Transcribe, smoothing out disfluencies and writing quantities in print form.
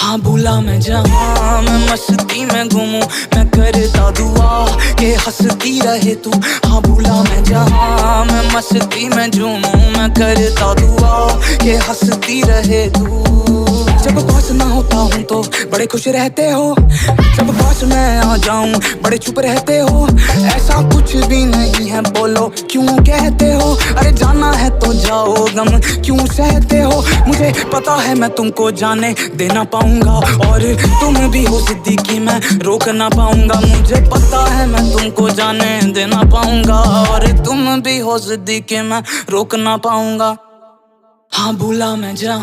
हाँ भूला मैं जहाँ मैं मस्ती में घूमूं, मैं करता दुआ के हंसती रहे तू। हाँ भूला मैं जहाँ मैं मस्ती में झूमूं, मैं करता दुआ के हंसती रहे तू। जब पास ना होता हूँ तो बड़े खुश रहते हो, जब पास मैं आ जाऊं बड़े चुप रहते हो। ऐसा कुछ भी नहीं है, बोलो क्यों कहते हो? अरे जाना है तो जाओ, गम क्यों सहते हो? मुझे पता है मैं तुमको जाने दे ना पाऊंगा, और तुम भी हो सिद्दीकी मैं रोक ना पाऊंगा। मुझे पता है मैं तुमको जाने दे ना पाऊंगा, और तुम भी हो सिद्दीकी मैं रोक ना पाऊंगा। हाँ भूला मैं जहाँ